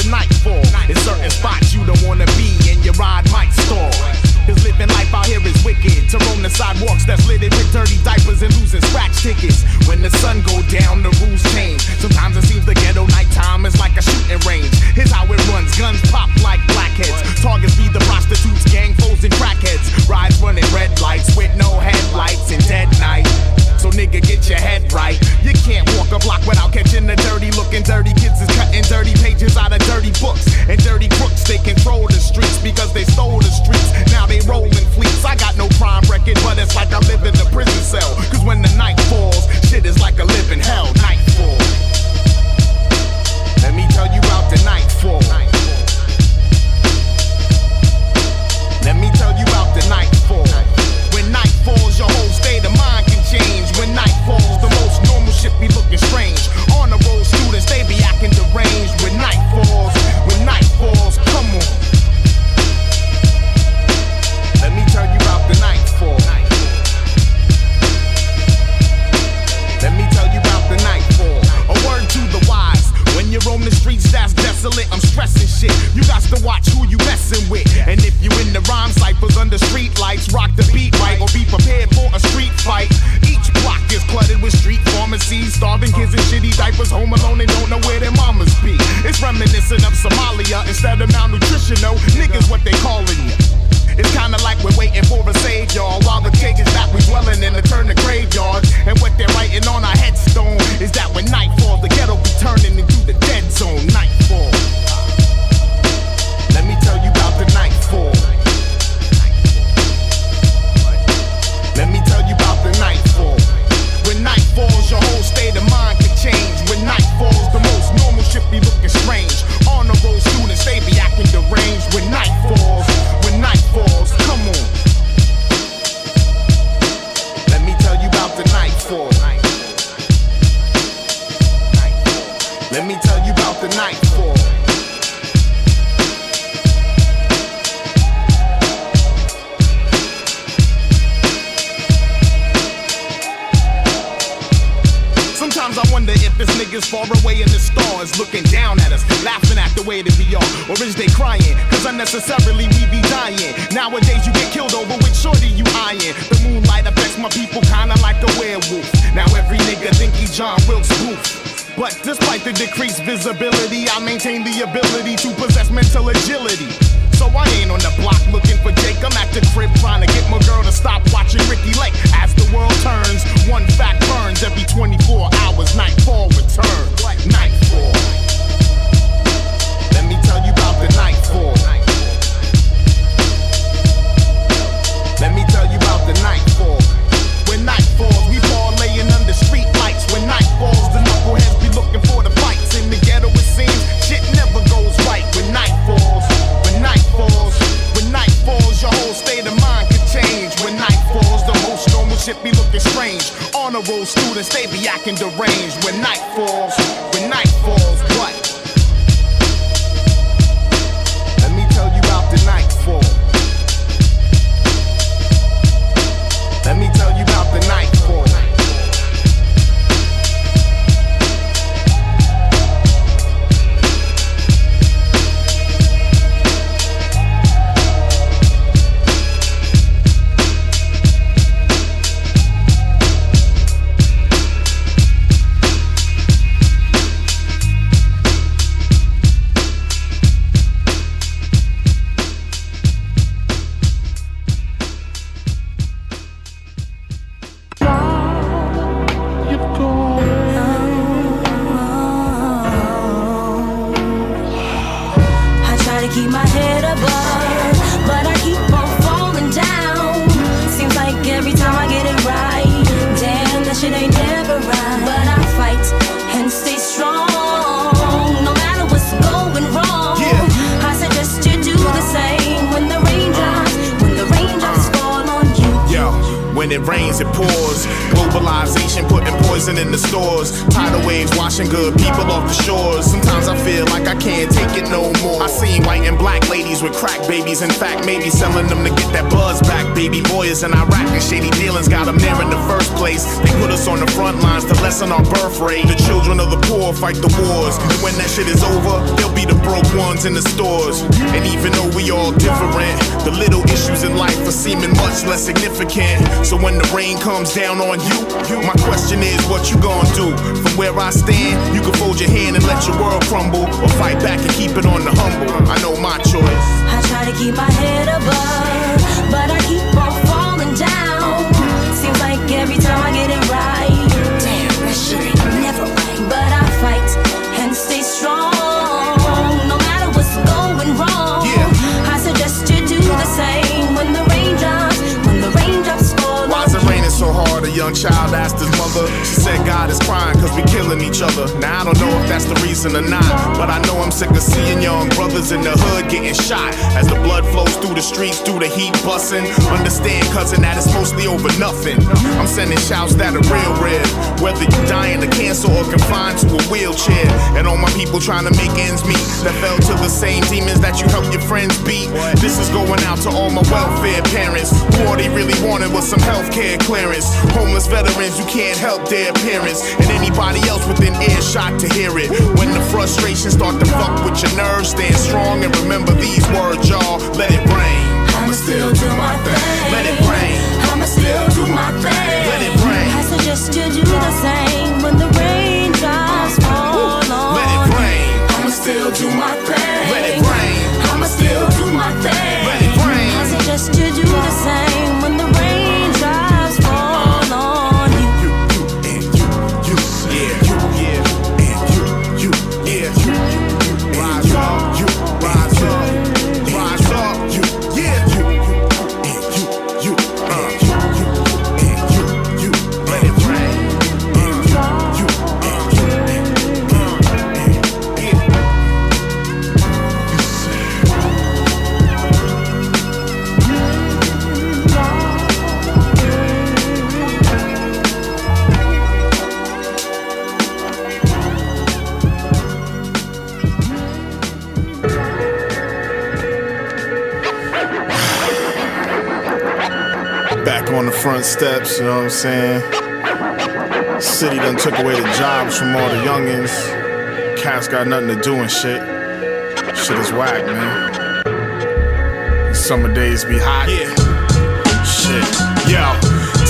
[SPEAKER 1] Nightfall. It's certain spots you don't wanna be and your ride might stall. Cause living life out here is wicked. To roam the sidewalks that's littered with dirty diapers and losing scratch tickets. When the sun go down, the rules change. Sometimes it seems the ghetto nighttime is like a shooting range. Here's how it runs, guns pop like blackheads. Targets be the prostitutes, gang foes and crackheads. Rides running red lights with no headlights and dead night. So nigga, get your head right. You can't walk a block without catching the dirty looking dirty kids is cutting dirty pages out of dirty books. And dirty crooks, they control the streets because they stole the streets. Now they rolling fleets. I got no crime record, but it's like I live in a prison cell. Cause when the night falls, shit is like a living hell. Nightfall. Let me tell you about the nightfall. Let me tell you about the nightfall. When night falls, your whole state of mind can change. When night falls, the most normal shit be looking strange. On the road, students, they be acting deranged. When night falls, come on. Let me tell you about the nightfall. Let me tell you about the nightfall. A word to the wise. When you roam the streets, that's desolate. I'm stressing shit. You got to watch who you messing with. And if you in the rhyme ciphers under street lights, rock the beat right or be prepared for a malnutritional. Niggas what they calling you. It's kinda like we're waiting for a savior, while the cages that we dwelling in to turn to graveyards. And what they're writing on our headstone is that when night falls, the ghetto be turning into the dead zone. Nightfall. Let me tell you about the nightfall. Let me tell you about the nightfall. When night falls, your whole state of mind can change. When night falls, the most normal shit be looking strange. On the road, students, they be acting deranged. When night falls, come on. Let me tell you about the nightfall. Let me tell you about the nightfall. Sometimes I wonder if this nigga's far away in the stars, looking down at us, laughing at the way that we are. Or is they crying, cause unnecessarily we be dying. Nowadays you get killed over which shorty you eyeing. The moonlight affects my people kinda like a werewolf. Now every nigga think he John Wilkes Booth. But despite the decreased visibility, I maintain the ability to possess mental agility. So I ain't on the block looking for Jake. I'm at the crib trying to get my girl to stop watching Ricky Lake. As the world turns, one fact burns every 24 hours. Nightfall returns. Nightfall. Let me tell you about the nightfall. Let me tell you about the nightfall. When night falls, we fall laying under street lights. When night falls, the knuckleheads be looking for the fights. In the ghetto it seems shit never goes right. When night falls, when night falls, your whole state of mind can change. When night falls, the most normal shit be looking strange. On the road, students, they be acting deranged. When night falls, what? Let me tell you about the nightfall. Let me tell you about the nightfall.
[SPEAKER 12] Keep my head above, but I keep on falling down. Seems like every time I get it right, damn, that shit ain't never right. But I fight and stay strong, no matter what's going wrong. I suggest you do the same when the raindrops fall on you.
[SPEAKER 1] Yo, when it rains, it pours. Globalization putting poison in the stores. Tidal waves washing good people off the shores. Sometimes I feel like I can't take it no more. I seen white and black ladies with crack babies. In fact, maybe selling them to get that buzz back. Baby boys in Iraq and shady dealings got them there in the first place. They put us on the front lines to lessen our birth rate. The children of the poor fight the wars. And when that shit is over, they'll be the broke ones in the stores. And even though we all different, the little issues in life are seeming much less significant. So when the rain comes down on you, my question is what you gonna do? From where I stand, you can fold your hand and let your world crumble, or fight back and keep it on the humble. I know my choice.
[SPEAKER 12] I try to keep my head above, but I keep on falling down. Seems like every time I get it right, damn, that shit ain't never right. But I fight and stay strong, no matter what's going wrong. I suggest you do the same when the raindrops fall.
[SPEAKER 1] Why's it raining so hard? A young child asked his mother. She said God is crying cause we killing each other. Now I don't know if that's the reason or not, but I know I'm sick of seeing young brothers in the hood getting shot. As the blood flows through the streets, through the heat bussin'. Understand, cousin, that it's mostly over nothing. I'm sending shouts that are real red, whether you're dying of cancer or confined to a wheelchair. And all my people trying to make ends meet, that fell to the same demons that you help your friends beat. This is going out to all my welfare parents, who all they really wanted was some healthcare clearance. Homeless veterans, you can't help their appearance, and anybody else within earshot to hear it. When the frustrations start to fuck with your nerves, stand strong and remember these words, y'all. Let it rain.
[SPEAKER 12] I'ma still do my thing.
[SPEAKER 1] Let it rain.
[SPEAKER 12] I'ma still do my thing.
[SPEAKER 1] Let it rain.
[SPEAKER 12] I suggest you do the same when the raindrops fall on.
[SPEAKER 1] Let it rain.
[SPEAKER 12] I'ma still do my thing.
[SPEAKER 1] Let it rain.
[SPEAKER 12] I'ma
[SPEAKER 1] front steps, you know what I'm saying? City done took away the jobs from all the youngins. Cats got nothing to do and shit. Shit is whack, man. Summer days be hot. Yeah. Shit. Yo.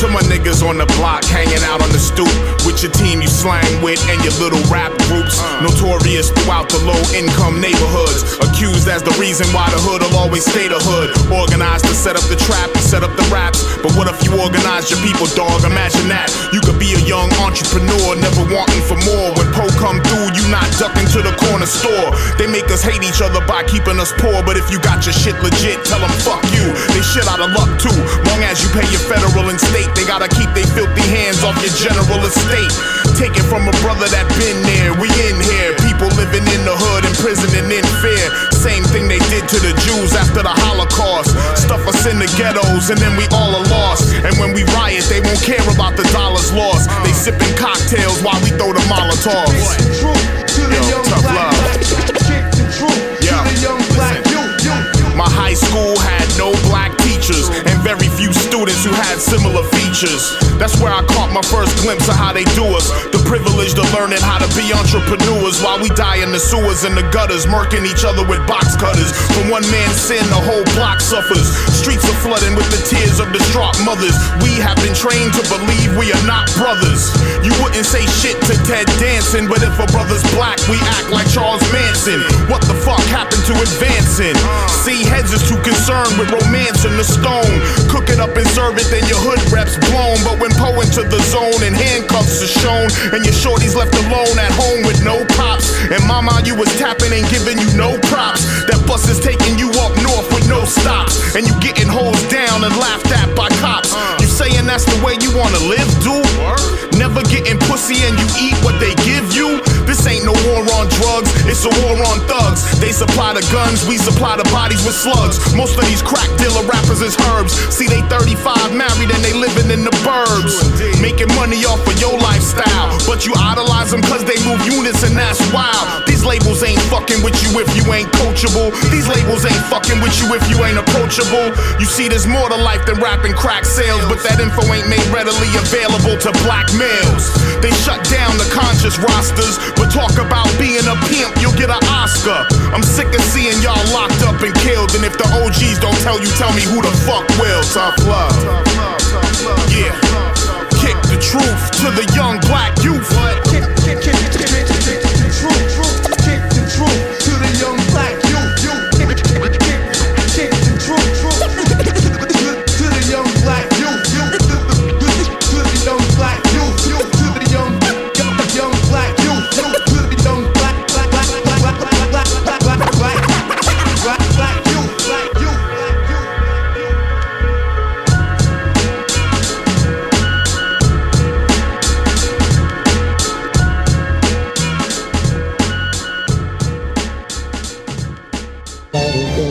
[SPEAKER 1] To my niggas on the block, hanging out on the stoop with your team you slang with and your little rap groups. Notorious throughout the low-income neighborhoods. Accused as the reason why the hood'll always stay the hood. Organized to set up the trap and set up the raps. But what if you organize your people, dog? Imagine that. You could be a young entrepreneur, never wanting for more. When Poe come through, you not ducking to the corner store. They make us hate each other by keeping us poor. But if you got your shit legit, tell them fuck you. They shit out of luck too. Long as you pay your federal and state, they gotta keep they filthy hands off your general estate. Take it from a brother that been there. We in here, people living in the hood, imprisoning in fear. Same thing they did to the Jews after the Holocaust. Stuff us in the ghettos and then we all are lost. And when we riot, they won't care about the dollars lost. They sipping cocktails while we throw the Molotovs. Yo, tough love. Yo, my high school had no black teachers and very few students who had similar features. That's where I caught my first glimpse of how they do us. The privilege to learning how to be entrepreneurs while we die in the sewers and the gutters, murking each other with box cutters. From one man's sin, the whole block suffers. Streets are flooding with the tears of distraught mothers. We have been trained to believe we are not brothers. You wouldn't say shit to Ted Danson, but if a brother's black, we act like Charles Manson. What the fuck happened to advancing? See, heads is too concerned with romance in the stone. Cook it up and serve it, then your hood reps blown. But when Poe into the zone and handcuffs are shown, and your shorty's left alone at home with no pops, and mama you was tapping and giving you no props. That bus is taking you up north with no stops, and you getting hosed down and laughed at by cops. You saying that's the way you wanna live, dude? Never getting pussy and you eat what they give you? This ain't no war on drugs, it's a war on thugs. They supply the guns, we supply the bodies with slugs. Most of these crack dealer rappers is herbs. See, they 35 married and they living in the burbs, making money off of your lifestyle. But you idolize them cause they move units and that's wild. These labels ain't fucking with you if you ain't coachable. These labels ain't fucking with you if you ain't approachable. You see, there's more to life than rap and crack sales, but that info ain't made readily available to black males. They shut down the conscious rosters, but talk about being a pimp, you'll get an Oscar. I'm sick of seeing y'all locked up and killed, and if the OGs don't tell you, tell me who the fuck will. Tough love. Yeah. Kick the truth to the young black youth.
[SPEAKER 10] Kick the truth to the young black youth. Kick the truth to the young black youth. To the young black youth. To the young black youth. To the young black youth.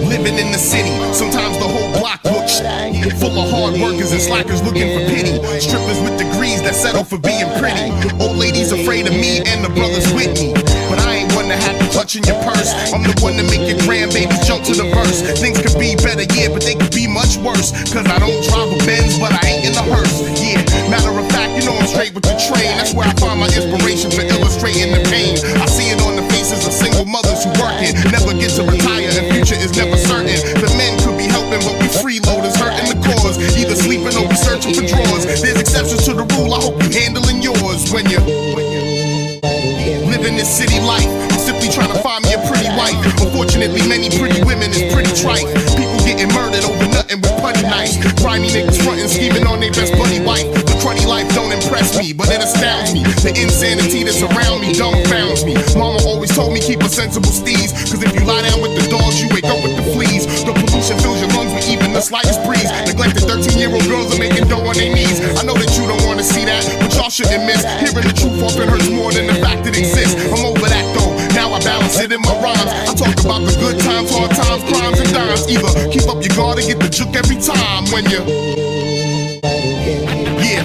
[SPEAKER 1] Living in the city, sometimes the whole block looks full of hard workers and slackers looking for pity. Strippers with degrees that settle for being pretty. Old ladies afraid of me and the brothers with me. But I ain't one to have you touching your purse. I'm the one to make your grandbabies jump to the verse. Things could be better, yeah, but they could be much worse. Cause I don't drive a Benz, but I ain't in a hearse. Yeah, matter of fact, you know I'm straight with the train. That's where I find my inspiration for illustrating the pain. I see it on the faces of single mothers who working, never get to retire, and future is never certain. The men could be helping, but we freeloaders hurting the cause. Either sleeping or we searching for drawers. There's exceptions to the rule, I hope you handling yours. When you living this city life, I'm simply trying to find me a pretty wife. Unfortunately, many pretty women is pretty trite. People getting murdered over nothing with putty knives. Grimy niggas frontin', scheming on their best buddy wife. The cruddy life don't impress me, but it astounds me. The insanity that's around me dumbfounds me. Mama always told me keep a sensible steez, cause if you lie down with the dogs, you wake up with the fleas. The pollution fills your lungs with even the slightest breeze. Neglected 13-year-old girls are making dough on their knees. I know that you don't wanna see that, but y'all shouldn't miss. Hearing the truth often hurts more than the fact it exists. I'm over that though, now I balance it in my rhymes. I talk about the good times, hard times, crimes and dimes. Either keep up your guard or get the juke every time when you yeah.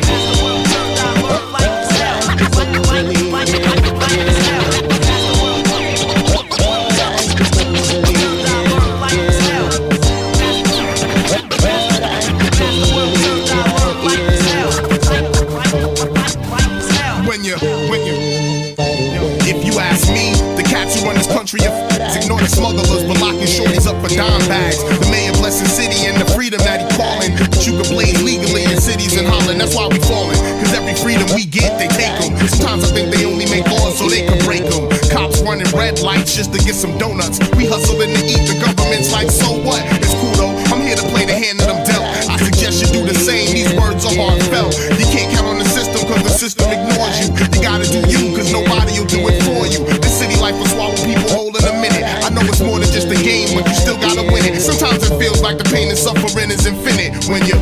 [SPEAKER 1] crime bags. The mayor blessing city and the freedom that he calling. But you can blaze legally in cities and Holland. That's why we falling. Cause every freedom we get, they take them. Sometimes I think they only make laws so they can break them. Cops running red lights just to get some donuts. We hustling to eat, the government's like, so what? It's cool though, I'm here to play the hand that I'm dealt. I suggest you do the same, these words are heartfelt. You can't count on the system cause the system ignores you. You gotta do you cause nobody will do it for you. This city life will swallow people whole in a minute. I know it's more than just a game, but you still gotta win it. Sometimes it feels like the pain and suffering is infinite when you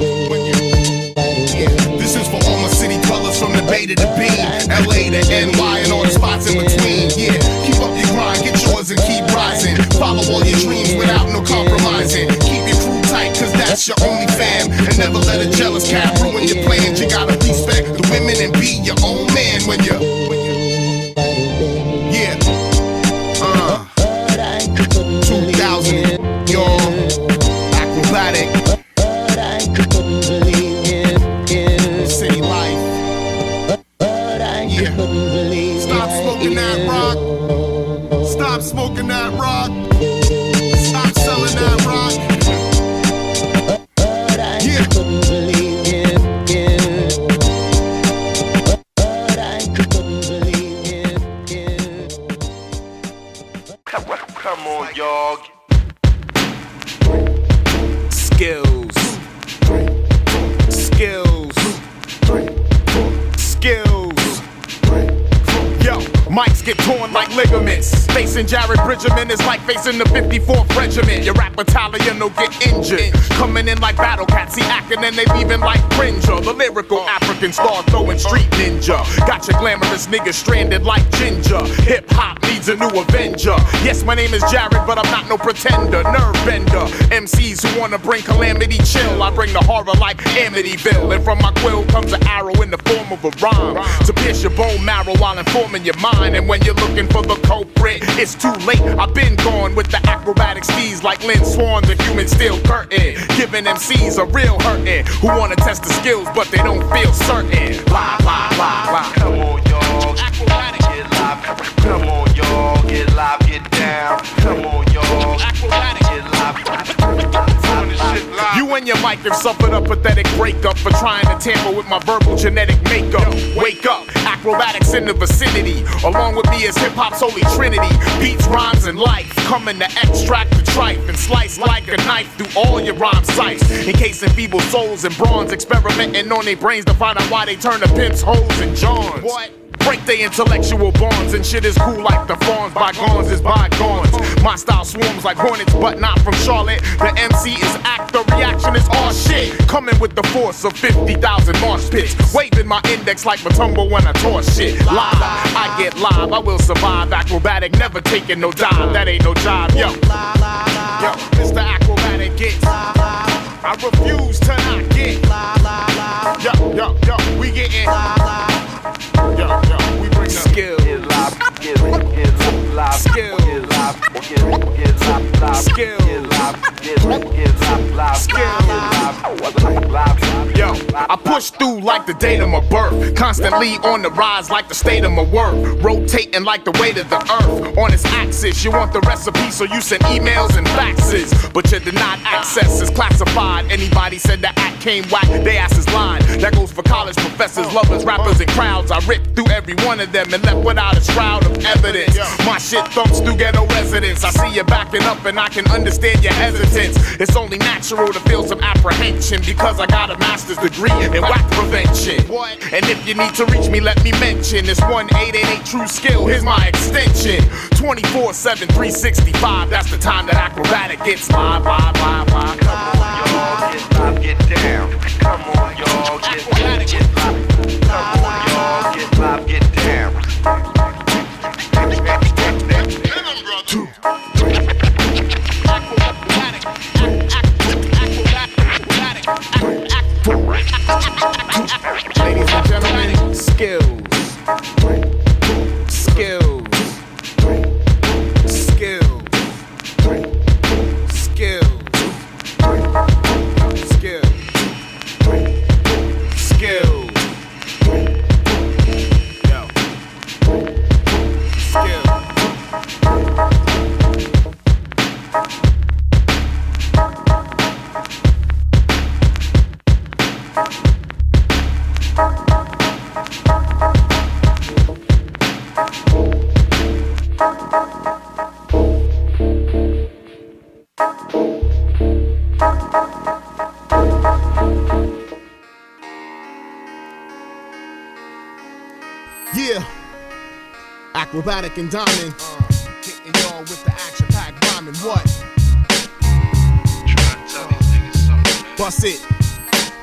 [SPEAKER 1] This is for all my city dwellers from the Bay to the Bean, LA to NY and all the spots in between. Yeah, keep up your grind, get yours and keep rising. Follow all your dreams without no compromising. Keep your crew tight cause that's your only fam. And never let a jealous cat ruin your plans. You gotta respect the women and be your own man when you Yeah 2000 y'all Akrobatik City life. Yeah. Stop smoking that rock. Stop smoking that rock. Stop selling that rock. Yeah.
[SPEAKER 10] Come on, y'all.
[SPEAKER 1] Skills. Yo, mics get torn like ligaments. Facing Jared Bridgeman is like facing the 54th Regiment. Your rap battalion will get injured. Coming in like battle cats, see acting and they leaving like Cringer. The lyrical African star throwing street ninja. Got your glamorous niggas stranded like ginger. Hip hop needs a new avenger. Yes, my name is Jared, but I'm not no pretender. Nerve bender. MCs who wanna bring calamity chill. I bring the horror like Amityville. And from my quill comes an arrow in the form of a rhyme to pierce your bone marrow while informing your mind. And when you're looking for the culprit, it's too late. I've been gone with the acrobatic steez like Lynn Swan, the human steel curtain. Giving MCs a real hurtin'. Who wanna test the skills, but they don't feel certain. Blah, blah, blah, blah.
[SPEAKER 10] Come on, y'all. Acrobatic. Get live. Come on, y'all. Get live, get down. Come on, y'all. Acrobatic. Get live.
[SPEAKER 1] You and your mic have suffered a pathetic breakup for trying to tamper with my verbal genetic makeup. Wake up, acrobatics in the vicinity. Along with me is hip-hop's holy trinity. Beats, rhymes, and life. Coming to extract the tripe and slice like a knife through all your rhyme sites. Encasing feeble souls in bronze, experimenting on their brains to find out why they turn to pimps, hoes, and johns. What? Break their intellectual bonds and shit is cool like the fawns. Bygones is bygones. My style swarms like hornets, but not from Charlotte. The MC is act, the reaction is all shit. Coming with the force of 50,000 marsh pits. Waving my index like Matumbo when I toss shit. Live, I get live, I will survive. Acrobatic, never taking no dive. That ain't no job, yo. Yo, Mr. Acrobatic gets. I refuse to not get. Yo, we getting. Yo, we bring the skills.
[SPEAKER 10] Get live, get live,
[SPEAKER 1] skills.
[SPEAKER 10] Get live, get live,
[SPEAKER 1] skills.
[SPEAKER 10] Get live, get live,
[SPEAKER 1] skills. Yo, I push through like the date of my birth. Constantly on the rise like the state of my work. Rotating like the weight of the earth. On its axis, you want the recipe, so you send emails and faxes. But you're denied access, is classified. Anybody said the act came whack, they ass is lying. That goes for college professors, lovers, rappers, and crowds. I ripped through every one of them and left without a shroud of evidence. My shit thumps through ghetto residents. I see you backing up and I can understand your hesitance. It's only natural to feel some apprehension because I got a master's degree in whack prevention. And if you need to reach me, let me mention this 1888 true skill. Here's my extension. 24/7, 365. That's the time that Acrobatic gets live.
[SPEAKER 10] Come on, y'all, get live, get down. Come on, y'all, get live, get live. Come on, y'all, get live, get down.
[SPEAKER 1] 2, 3. Ladies and gentlemen, skills. Skills. Skills. Skills. Yeah, Akrobatik and Diamond, hitting y'all with the action-packed rhyming. What?
[SPEAKER 13] Trying to tell these niggas something, man.
[SPEAKER 1] Bust it.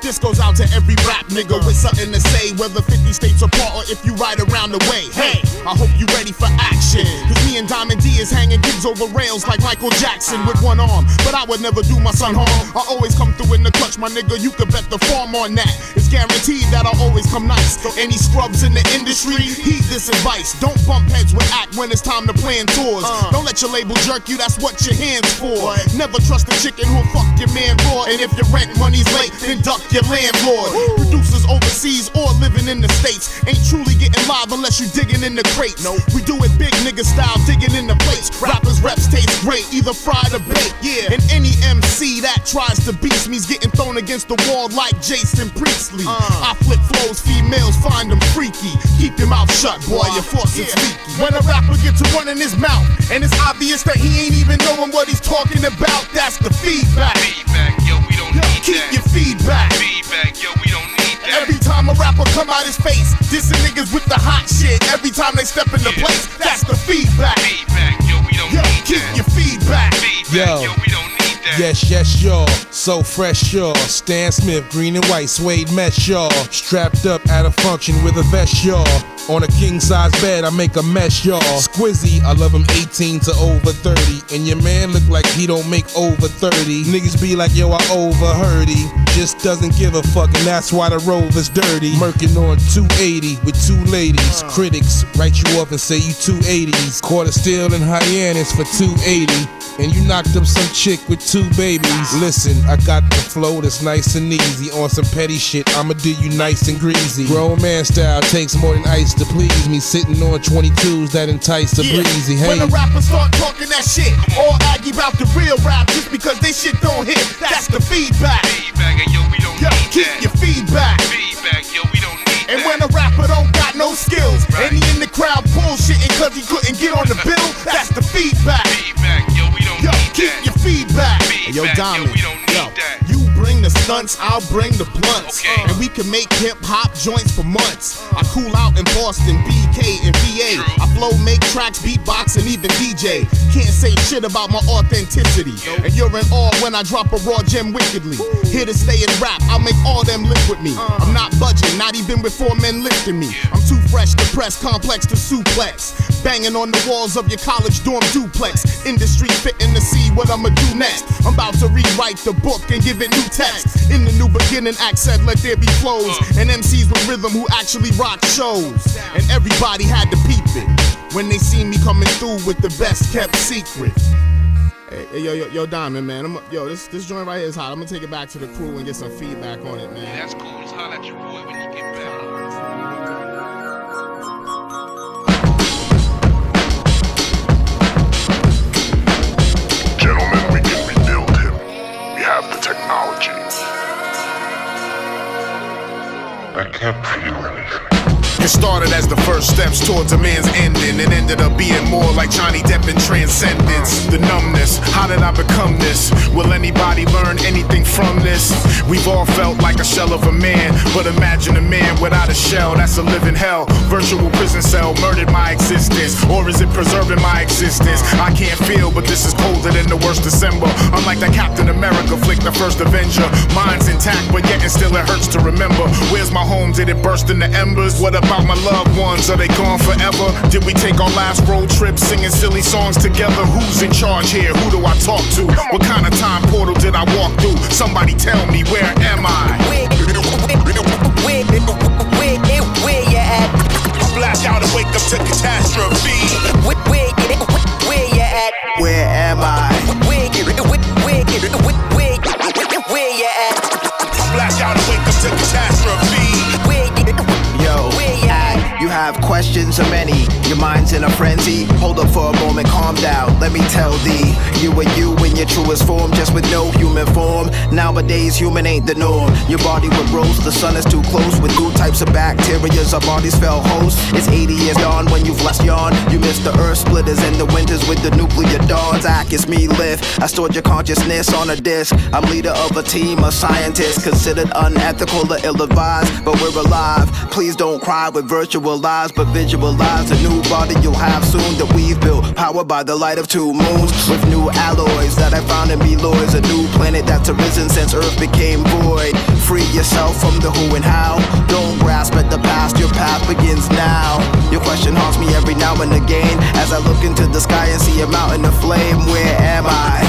[SPEAKER 1] This goes out to every rap nigga with something to say, whether 50 states apart or if you ride around the way. Hey, I hope you ready for action, cause me and Diamond D is hanging kids over rails like Michael Jackson with one arm, but I would never do my son harm. I always come through in the clutch, my nigga, you could bet the farm on that. It's guaranteed that I'll always come nice. So any scrubs in the industry, heed this advice. Don't bump heads with act when it's time to plan tours. Don't let your label jerk you, that's what your hands for. Never trust a chicken who'll fuck your man raw, and if your rent money's late, then duck your landlord. Producers overseas or living in the States ain't truly getting live unless you digging in the crates. We do it big nigga style, digging in the plates. Rappers' reps taste great, either fried or baked. And any MC that tries to beast me's getting thrown against the wall like Jason Priestley. I flip flows, females find them freaky. Keep your mouth shut, boy, your force is leaky. When a rapper gets to running his mouth and it's obvious that he ain't even knowing what he's talking about, that's the feedback.
[SPEAKER 13] Feedback, yo, we don't need
[SPEAKER 1] keep
[SPEAKER 13] that.
[SPEAKER 1] Your feedback.
[SPEAKER 13] Feedback, yo, we don't need that.
[SPEAKER 1] Every time a rapper come out his face, dissing niggas with the hot shit. Every time they step in the place, that's the feedback.
[SPEAKER 13] Feedback, yo, we don't need
[SPEAKER 1] keep
[SPEAKER 13] that.
[SPEAKER 1] your feedback.
[SPEAKER 13] Feedback, yo, we don't need that.
[SPEAKER 6] Yes, y'all. So fresh, y'all. Stan Smith, green and white, suede mesh, y'all. Strapped up at a function with a vest, y'all. On a king-size bed, I make a mess, y'all. Squizzy, I love him 18 to over 30. And your man look like he don't make over 30. Niggas be like, yo, I overheard he. Just doesn't give a fuck, and that's why the Rover's dirty. Merkin on 280 with two ladies. Critics write you up and say you 280s. Quarter steel and Hyannis for 280. And you knocked up some chick with two babies. Listen, I got the flow that's nice and easy. On some petty shit, I'ma do you nice and greasy. Grown man style takes more than ice to please me. Sitting on 22s that entice the breezy. Hey.
[SPEAKER 1] When the rappers start talking that shit, all aggy about the real rap just because they shit don't hit. That's the feedback.
[SPEAKER 13] Feedback, and yo, we don't need
[SPEAKER 1] keep
[SPEAKER 13] that.
[SPEAKER 1] Your feedback.
[SPEAKER 13] Feedback, yo, we don't need
[SPEAKER 1] and
[SPEAKER 13] that.
[SPEAKER 1] when a rapper don't got no skills, and he in the crowd bullshitting cause he couldn't get on the bill, that's the feedback.
[SPEAKER 13] Feedback, yo, we don't need
[SPEAKER 1] keep
[SPEAKER 13] that.
[SPEAKER 1] Your feedback.
[SPEAKER 13] Feedback,
[SPEAKER 1] yo, Diamond,
[SPEAKER 13] yo, we don't need that.
[SPEAKER 1] You bring the stunts, I'll bring the blunts. And we can make hip-hop joints for months. I cool out in Boston, BK, and VA. I flow, make tracks, beatbox, and even DJ. Can't say shit about my authenticity. And you're in awe when I drop a raw gem wickedly. Here to stay and rap, I'll make all them live with me. I'm not budging, not even with 4 men lifting me. I'm too fresh to press, complex to suplex. Banging on the walls of your college dorm duplex. Industry fitting to see what I'ma do next. I'm about to rewrite the book and give it new text. In the new beginning act said let there be flows. And MCs with rhythm who actually rock shows. And everybody had to peep it when they see me coming through with the best kept secret. Hey, yo, Diamond, man. This joint right here is hot. I'm gonna take it back to the crew and get some feedback on it, man.
[SPEAKER 13] Yeah, that's cool. Just holler at your boy when you get back.
[SPEAKER 14] Gentlemen, we can rebuild him. We have the technology. I can't feel anything.
[SPEAKER 1] It started as the first steps towards a man's ending and ended up being more like Johnny Depp in Transcendence. The numbness, how did I become this? Will anybody learn anything from this? We've all felt like a shell of a man, but imagine a man without a shell, that's a living hell. Virtual prison cell murdered my existence, or is it preserving my existence? I can't feel, but this is colder than the worst December. Unlike the Captain America flick, the first Avenger. Mine's intact, but yet and still it hurts to remember. Where's my home? Did it burst into embers? What about my loved ones? Are they gone forever? Did we take our last road trip singing silly songs together? Who's in charge here? Who do I talk to? What kind of time portal did I walk through? Somebody tell me, where am I?
[SPEAKER 2] Where you at?
[SPEAKER 1] Splash out and wake up to catastrophe.
[SPEAKER 2] Where you at?
[SPEAKER 4] Where am I?
[SPEAKER 2] Where you at?
[SPEAKER 1] Splash out and wake up to catastrophe.
[SPEAKER 4] Yo, you have questions of many. Your mind's in a frenzy. Hold up for a moment, calm down. Let me tell thee, you are you in your truest form, just with no human form. storm. Nowadays, human ain't the norm. Your body would roast, the sun is too close. With new types of bacterias, our bodies fell host. It's 80 years gone when you've left yawn. You missed the earth splitters and the winters with the nuclear dawns. It's me live. I stored your consciousness on a disc. I'm leader of a team of scientists considered unethical or ill-advised, but we're alive. Please don't cry with virtual lies, but visualize a new body you'll have soon that we've built, powered by the light of 2 moons, with new alloys that I found in Beloy's, a new planet that's arisen since Earth became void. Free yourself from the who and how. Don't grasp at the past, your path begins now. Your question haunts me every now and again as I look into the sky and see a mountain of flame. Where am I?